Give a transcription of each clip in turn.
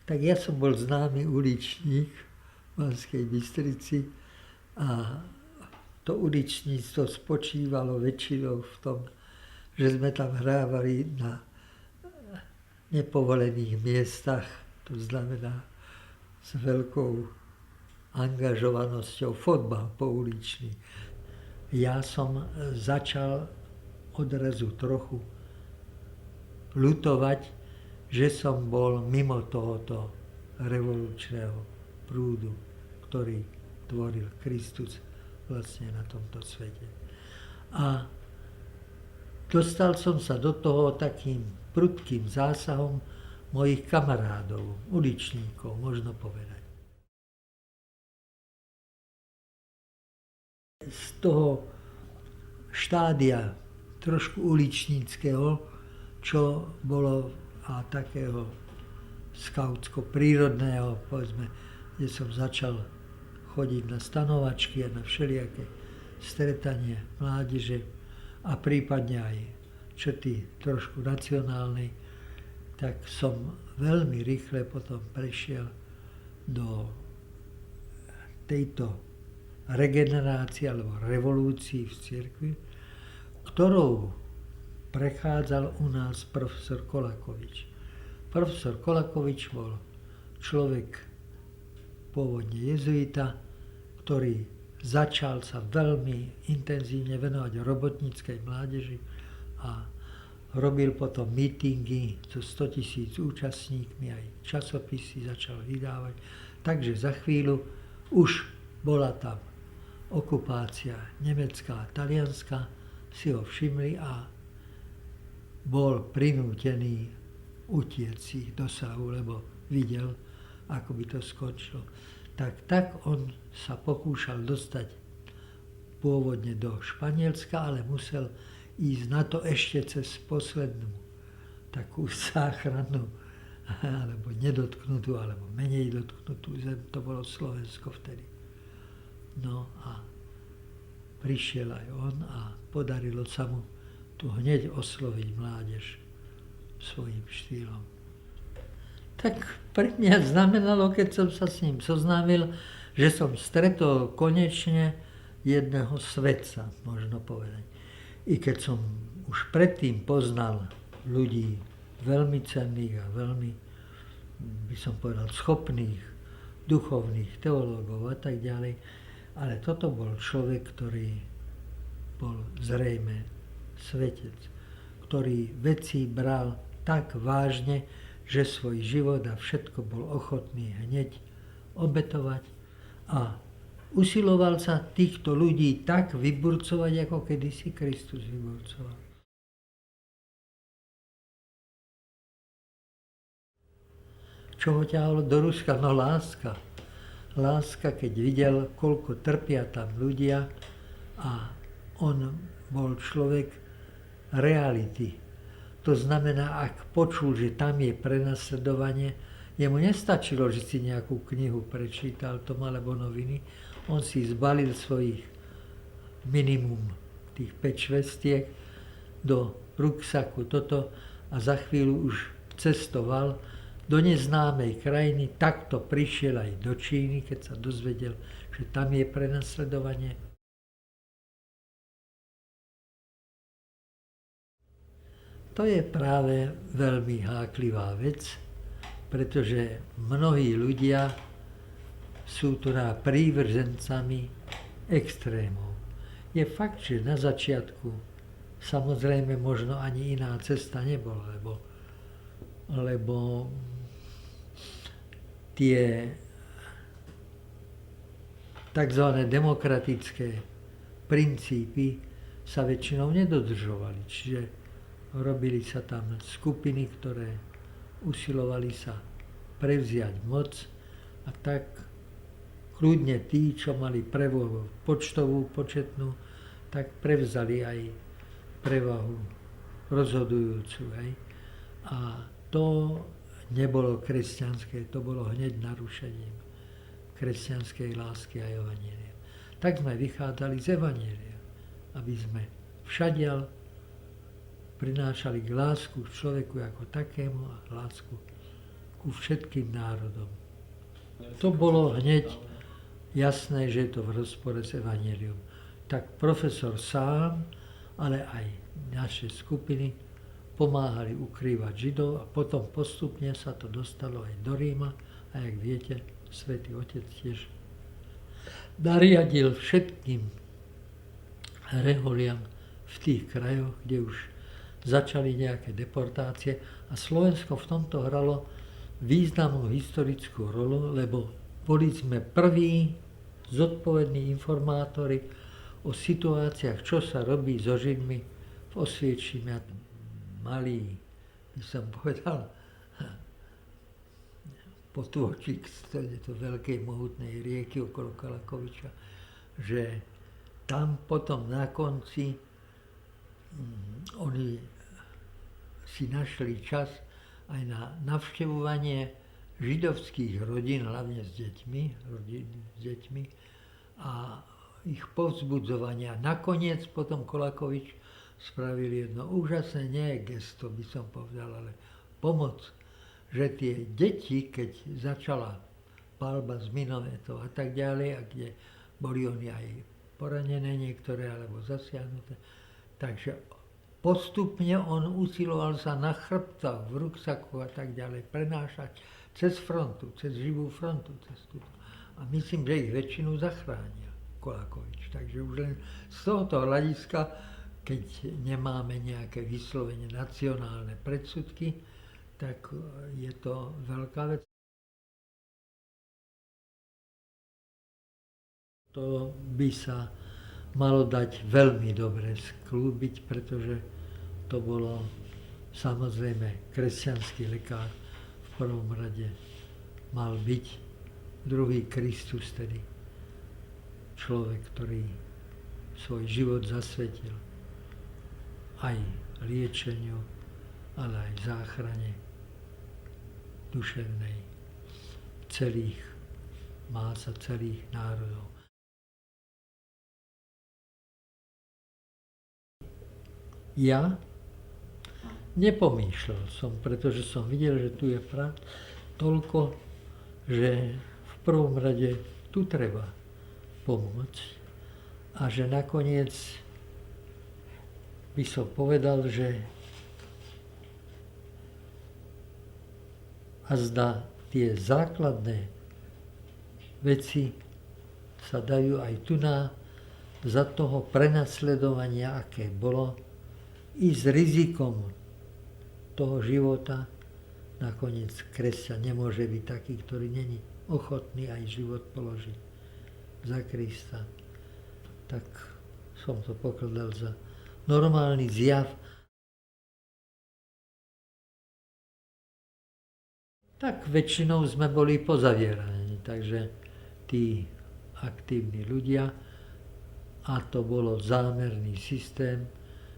Tak ja som bol známy uličník v Banskej Bystrici a to uličníctvo spočívalo väčšinou v tom, že sme tam hrávali na nepovolených miestach, to znamená s veľkou angažovanosťou fotbal pouličný. Ja som začal odrazu trochu ľutovať, že som bol mimo tohoto revolučného prúdu, ktorý tvoril Kristus vlastne na tomto svete. A dostal som sa do toho takým prudkým zásahom mojich kamarádov, uličníkov, možno povedať. Z toho štádia trošku uličníckeho, čo bolo a takého skautsko-prírodného, povedzme, kde som začal chodiť na stanovačky a na všelijaké stretanie mládeže a prípadne aj črty trošku nacionálnej, tak som veľmi rýchle potom prešiel do tejto regenerácie alebo revolúcii v cirkvi, ktorou prechádzal u nás profesor Kolakovič. Profesor Kolakovič bol človek pôvodne jezuita, ktorý začal sa veľmi intenzívne venovať robotníckej mládeži a robil potom mítingy so 100 000 účastníkmi, aj časopisy začal vydávať. Takže za chvíľu už bola tam okupácia nemecká a talianská, si ho všimli a bol prinútený utiec ich dosahu, lebo videl, ako by to skončilo. Tak on sa pokúšal dostať pôvodne do Španielska, ale musel ísť na to ešte cez poslednú takú záchrannú, alebo nedotknutú, alebo menej dotknutú zem, to bolo Slovensko vtedy. No a prišiel aj on a podarilo sa mu tu hneď osloviť mládež svojím štýlom. Tak pre mňa znamenalo, keď som sa s ním zoznámil, že som stretol konečne jedného svetca, možno povedať. I keď som už predtým poznal ľudí veľmi cenných a veľmi, by som povedal, schopných, duchovných teológov a tak ďalej, ale toto bol človek, ktorý bol zrejme svetec, ktorý veci bral tak vážne, že svoj život a všetko bol ochotný hneď obetovať a usiloval sa týchto ľudí tak vyburcovať, ako kedysi Kristus vyburcoval. Čo ho ťahalo do Ruska? No láska. Láska, keď videl, koľko trpia tam ľudia a on bol človek reality. To znamená, ak počul, že tam je prenasledovanie, jemu nestačilo, že si nejakú knihu prečítal, tom alebo noviny. On si zbalil svojich minimum tých 5 švestiek do ruksaku toto a za chvíľu už cestoval do neznámej krajiny. Takto prišiel aj do Číny, keď sa dozvedel, že tam je prenasledovanie. To je práve veľmi háklivá vec, pretože mnohí ľudia sú tu prívržencami extrémov. Je fakt, že na začiatku samozrejme možno ani iná cesta nebola, lebo tie tzv. Demokratické princípy sa väčšinou nedodržovali. Čiže robili sa tam skupiny, ktoré usilovali sa prevziať moc a tak kľudne tí, čo mali prevahu počtovú, početnú, tak prevzali aj prevahu rozhodujúcu. A to nebolo kresťanské, to bolo hneď narušením kresťanskej lásky a evanjelia. Tak sme vychádzali z evanjelia, aby sme všadiaľ prinášali lásku k človeku ako takému a lásku k ku všetkým národom. To bolo hneď jasné, že je to v rozpore s evanjeliom. Tak profesor sám, ale aj naše skupiny pomáhali ukrývať Židov a potom postupne sa to dostalo aj do Ríma. A jak viete, Svätý Otec tiež nariadil všetkým reholiam v tých krajoch, kde už začali nejaké deportácie. A Slovensko v tomto hralo významnú historickú rolu, lebo boli sme prví zodpovední informátori o situáciách, čo sa robí so Židmi v Osviečimi. Malý, by som povedal, potôčik z to veľkej mohutnej rieky okolo Kalakoviča, že tam potom na konci oni si našli čas aj na navštevovanie židovských rodín, hlavne s deťmi a ich povzbudzovania. Nakoniec potom Kolakovič spravil jedno úžasné, nie gesto by som povedal, ale pomoc, že tie deti, keď začala palba z minometov a tak ďalej, a kde boli oni aj poranené niektoré alebo zasiahnuté, takže postupne on usiloval sa na chrbtoch, v ruksaku a tak ďalej prenášať cez frontu, cez živú frontu. Cez túto. A myslím, že ich väčšinu zachránil Kolakovič. Takže už len z tohoto hľadiska, keď nemáme nejaké vyslovene nacionálne predsudky, tak je to veľká vec. To by sa malo dať veľmi dobre sklúbiť, pretože to bolo samozrejme kresťanský lekár v prvom rade mal byť, druhý Kristus tedy človek, ktorý svoj život zasvetil aj liečeniu, ale aj záchrane duševnej celých más a celých národov. Ja nepomýšľal som, pretože som videl, že tu je toľko, že v prvom rade tu treba pomôcť a že nakoniec by som povedal, že azda tie základné veci sa dajú aj tu za toho prenasledovania, aké bolo, i s rizikom toho života. Nakoniec kresťan nemôže byť taký, ktorý není ochotný aj život položiť za Krista. Tak som to pokladal za normálny zjav. Tak väčšinou sme boli pozavieraní, takže tí aktívni ľudia, a to bolo zámerný systém,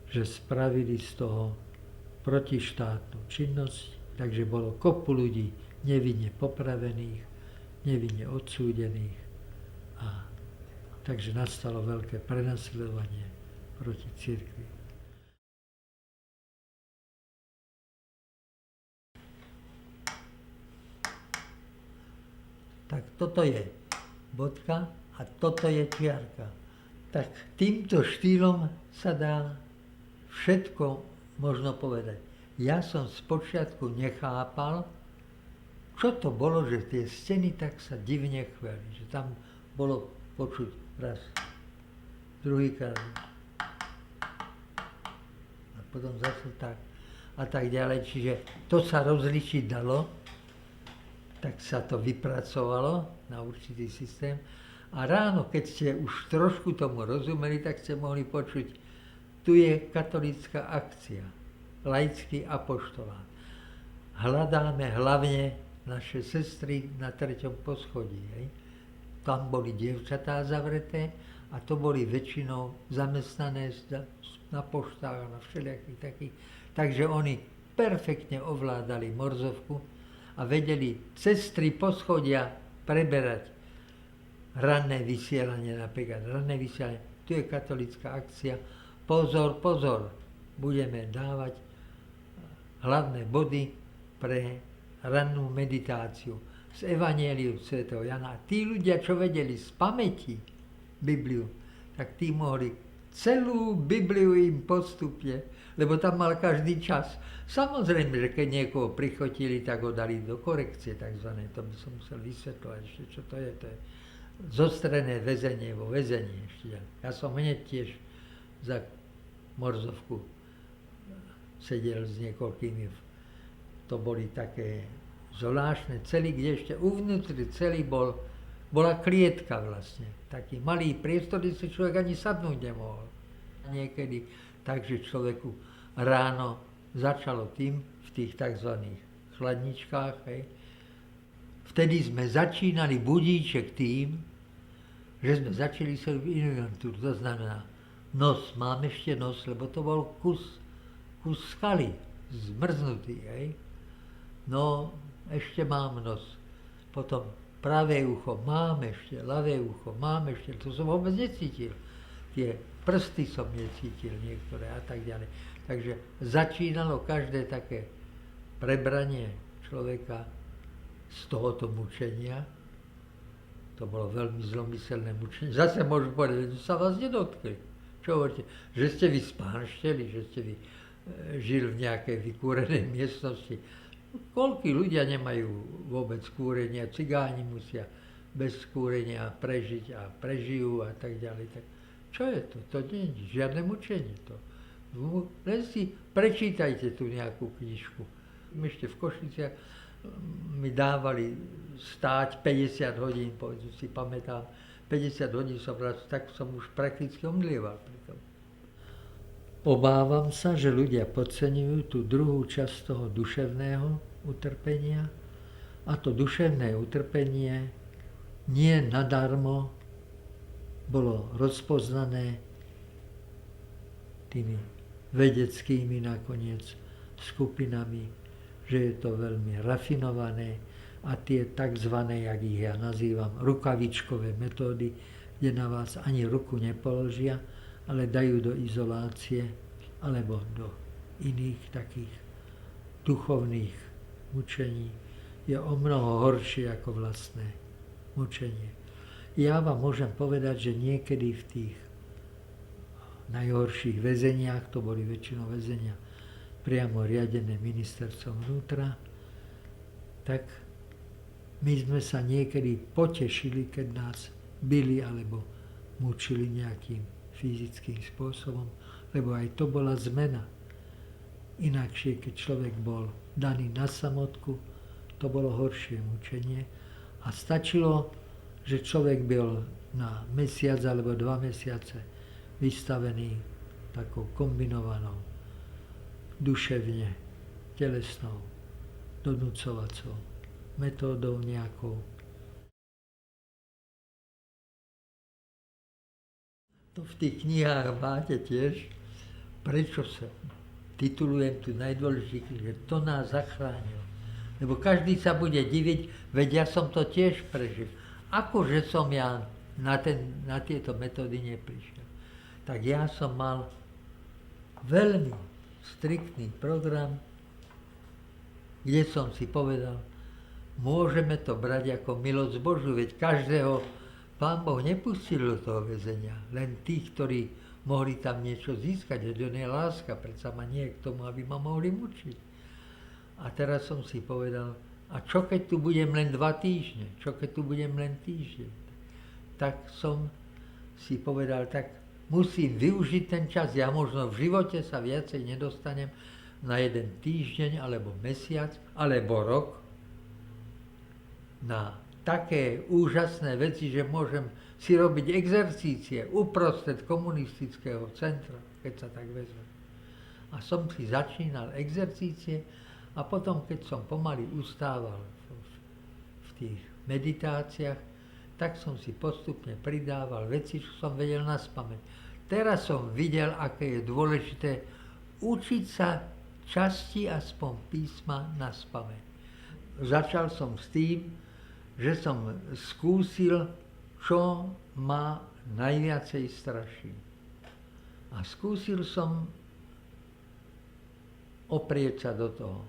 že spravili z toho protištátnu činnosť, takže bolo kopu ľudí nevinne popravených, nevinne odsúdených. A takže nastalo veľké prenasledovanie proti cirkvi. Tak toto je bodka a toto je čiarka. Tak týmto štýlom sa dá všetko možno povedať. Ja som spočiatku nechápal, čo to bolo, že tie steny tak sa divne chveli. Že tam bolo počuť raz, druhýkrát. A potom zase tak. A tak ďalej. Čiže to sa rozličiť dalo, tak sa to vypracovalo na určitý systém. A ráno, keď ste už trošku tomu rozumeli, tak ste mohli počuť, tu je katolícka akcia, laický apoštolát. Hľadáme hlavne naše sestry na 3. poschodí. Hej. Tam boli dievčatá zavreté a to boli väčšinou zamestnané na poštách a na všelijakých takých. Takže oni perfektne ovládali morzovku a vedeli cez 3 poschodia preberať ranné vysielanie, napríklad ranné vysielanie. Tu je katolícka akcia. Pozor, pozor, budeme dávať hlavné body pre rannú meditáciu z Evanjeliu svätého Jana. A tí ľudia, čo vedeli z pamäti Bibliu, tak tí mohli celú Bibliu im postupne, lebo tam mal každý čas. Samozrejme, že keď niekoho prichotili, tak ho dali do korekcie takzvané. To by som musel vysvetľovať ešte, čo to je. To je zostrené väzenie vo väzení ešte. Ja som hneď tiež za Morzovku sedel s niekoľkými. To boli také zvláštne cely, kde ešte uvnútri celý bola klietka vlastne. Taký malý priestor, kde si človek ani sadnúť nemohol. Niekedy takže človeku ráno začalo tým v tých tzv. Chladničkách. Hej. Vtedy sme začínali budíček tým, že sme začali sa inventúru. To znamená nos, mám ešte nos, lebo to bol kus skaly, zmrznutý. Hej. No, ešte mám nos. Potom pravé ucho, mám ešte, ľavé ucho, mám ešte. To som vôbec necítil. Tie prsty som necítil niektoré a tak ďalej. Takže začínalo každé také prebranie človeka z tohoto mučenia. To bolo veľmi zlomyselné mučenie. Zase môžu povedať, že sa vás nedotkli. Čo hovoríte? Že ste vy spánšteli, že ste vy žili v nejakej vykúrenej miestnosti. Koľkí ľudia nemajú vôbec kúrenia, cigáni musia bez kúrenia prežiť a prežijú a tak ďalej. Tak čo je to? To nie je žiadne mučenie. Len si prečítajte tu nejakú knižku. My ešte v Košiciach mi dávali stáť 50 hodín, povedzme si pamätám, 50 hodín som raz, tak som už prakticky omdlieval pri tom. Obávam sa, že ľudia podceňujú tú druhú časť toho duševného utrpenia a to duševné utrpenie nie nadarmo bolo rozpoznané tými vedeckými nakoniec skupinami, že je to veľmi rafinované a tie tzv., jak ich ja nazývam, rukavičkové metódy, kde na vás ani ruku nepoložia, ale dajú do izolácie alebo do iných takých duchovných mučení, je o mnoho horšie ako vlastné mučenie. Ja vám môžem povedať, že niekedy v tých najhorších väzeniach, to boli väčšinou väzenia priamo riadené ministerstvom vnútra, tak my sme sa niekedy potešili, keď nás bili alebo mučili nejakým fyzickým spôsobom, lebo aj to bola zmena. Inakšie, keď človek bol daný na samotku, to bolo horšie mučenie a stačilo, že človek byl na mesiac alebo 2 mesiace vystavený takou kombinovanou duševne, telesnou, donúcovacou metódou nejakou. To v tých knihách máte tiež, prečo sa titulujem tu najdôležitejšie, že to nás zachránilo. Lebo každý sa bude diviť, veď ja som to tiež prežil. Akože som ja na tieto metódy neprišiel. Tak ja som mal veľmi striktný program, kde som si povedal, môžeme to brať ako milosť Božiu, veď každého Pán Boh nepustil do toho väzenia, len tých, ktorí mohli tam niečo získať, že to nie je láska, predsa ma nie k tomu, aby ma mohli mučiť. A teraz som si povedal, a čo keď tu budem len 2 týždne, čo keď tu budem len týždeň? Tak som si povedal, tak musím využiť ten čas, ja možno v živote sa viacej nedostanem na 1 týždeň, alebo mesiac, alebo rok, na také úžasné veci, že môžem si robiť exercície uprostred komunistického centra, keď sa tak vezme. A som si začínal exercície a potom, keď som pomaly ustával v tých meditáciách, tak som si postupne pridával veci, čo som vedel naspamäť. Teraz som videl, aké je dôležité učiť sa časti aspoň písma naspamäť. Začal som s tým, že som skúsil, čo ma najviacej straší. A skúsil som oprieť sa do toho.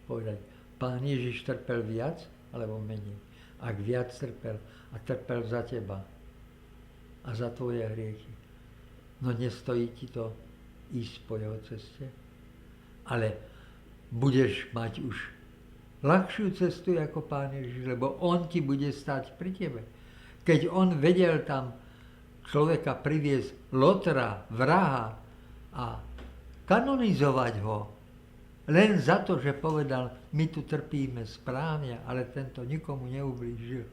Povedať, Pán Ježiš trpel viac alebo menej? Ak viac trpel a trpel za teba a za tvoje hriechy, no nestojí ti to ísť po jeho ceste? Ale budeš mať už ľahšiu cestu ako Pán Ježiš, lebo on ti bude stáť pri tebe. Keď on vedel tam človeka priviesť lotra, vraha a kanonizovať ho, len za to, že povedal, my tu trpíme správne, ale tento nikomu neublížil.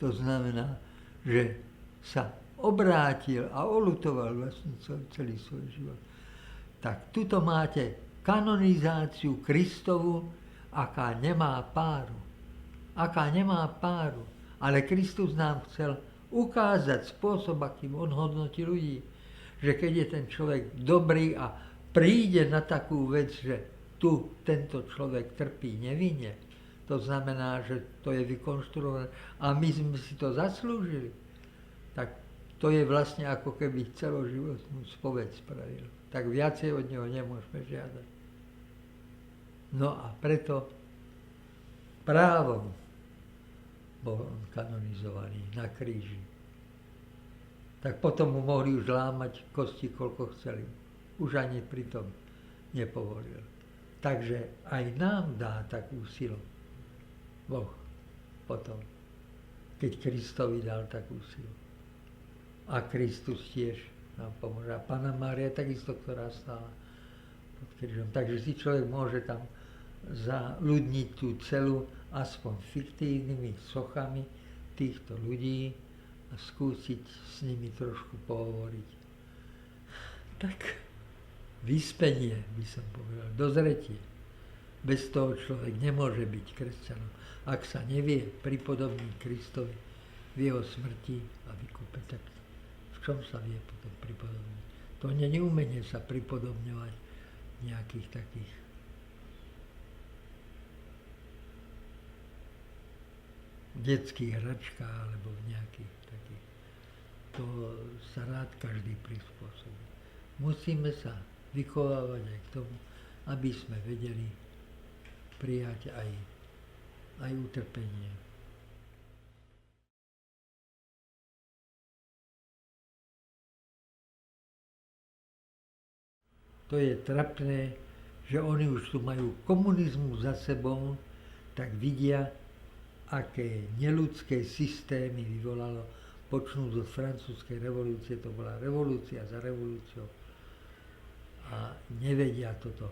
To znamená, že sa obrátil a oľutoval vlastne celý svoj život. Tak tuto máte kanonizáciu Kristovu, aká nemá páru. Aká nemá páru. Ale Kristus nám chcel ukázať spôsob, akým on hodnotí ľudí. Že keď je ten človek dobrý a príde na takú vec, že tu tento človek trpí nevinne, to znamená, že to je vykonštruované a my sme si to zaslúžili, tak to je vlastne ako keby celoživotnú spoveď spravil. Tak viacej od neho nemôžeme žiadať. No a preto právom bol on kanonizovaný na kríži. Tak potom mu mohli už lámať kosti, koľko chceli. Už ani pri tom nepovolil. Takže aj nám dá takú silu Boh potom, keď Kristovi dal takú silu. A Kristus tiež nám pomôže. A Panna Mária takisto, ktorá stála pod krížom. Takže si človek môže tam zaľudniť tú celu aspoň fiktívnymi sochami týchto ľudí a skúsiť s nimi trošku pohovoriť. Tak vyspenie, by som povedal, dozretie. Bez toho človek nemôže byť kresťanom. Ak sa nevie pripodobniť Kristovi v jeho smrti a vykupe, tak v čom sa vie potom pripodobniť? To nie je umenie sa pripodobňovať nejakých takých detských hračkách alebo v nejakých takých. To sa rád každý prispôsobí. Musíme sa vychovávať aj k tomu, aby sme vedeli prijať aj utrpenie. To je trapné, že oni už tu majú komunizmus za sebou, tak vidia, aké neľudské systémy vyvolalo, počnúť od francúzskej revolúcie, to bola revolúcia za revolúciou a nevedia toto.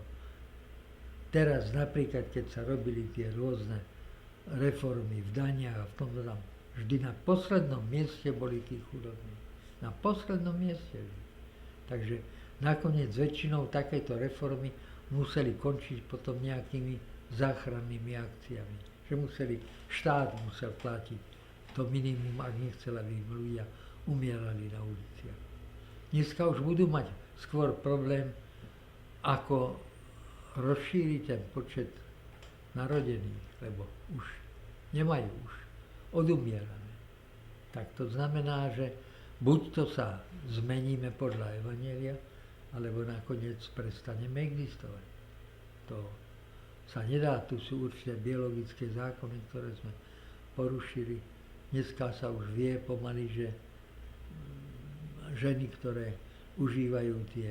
Teraz napríklad, keď sa robili tie rôzne reformy v daniach a v tomto tam, vždy na poslednom mieste boli tí chudobní. Na poslednom mieste. Takže nakoniec väčšinou takéto reformy museli končiť potom nejakými záchrannými akciami. Že štát musel platiť to minimum, ak nechcel, aby ľudia umierali na uliciach. Dneska už budú mať skôr problém, ako rozšíriť ten počet narodených, lebo už nemajú už odumierané. Tak to znamená, že buď to sa zmeníme podľa Evanjelia, alebo nakoniec prestaneme existovať. To sa nedá, tu sú určite biologické zákony, ktoré sme porušili. Dneska sa už vie pomaly, že ženy, ktoré užívajú tie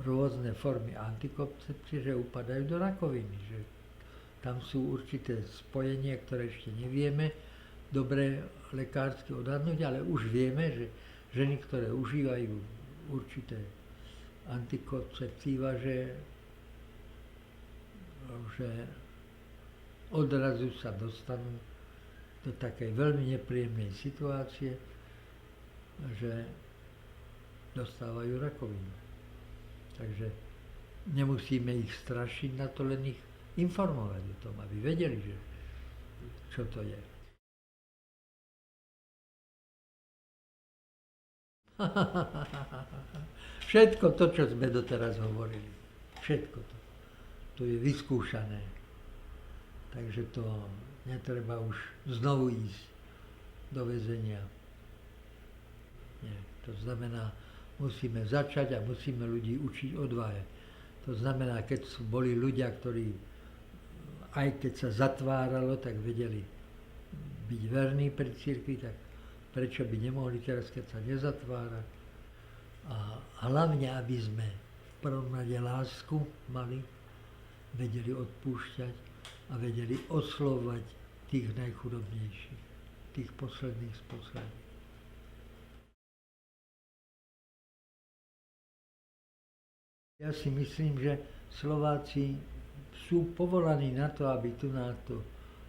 rôzne formy antikoncepcie, že upadajú do rakoviny. Že tam sú určité spojenia, ktoré ešte nevieme dobre lekársky odhadnúť, ale už vieme, že ženy, ktoré užívajú určité antikonceptíva, že odrazu sa dostanú do takej veľmi nepríjemnej situácie, že dostávajú rakovinu. Takže nemusíme ich strašiť, na to len ich informovať o tom, aby vedeli, že čo to je. Všetko to, čo sme doteraz hovorili. Všetko to. To je vyskúšané. Takže to netreba už znovu ísť do väzenia. Nie. To znamená, musíme začať a musíme ľudí učiť odvahe. To znamená, keď boli ľudia, ktorí aj keď sa zatváralo, tak vedeli byť verní pri cirkvi, tak prečo by nemohli teraz, keď sa nezatvára. A hlavne, aby sme v prvom rade lásku mali, vedeli odpúšťať a vedeli oslovať tých najchudobnejších, tých posledných z posledných. Ja si myslím, že Slováci sú povolaní na to, aby tu na tú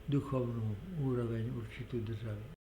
duchovnú úroveň určitú držali.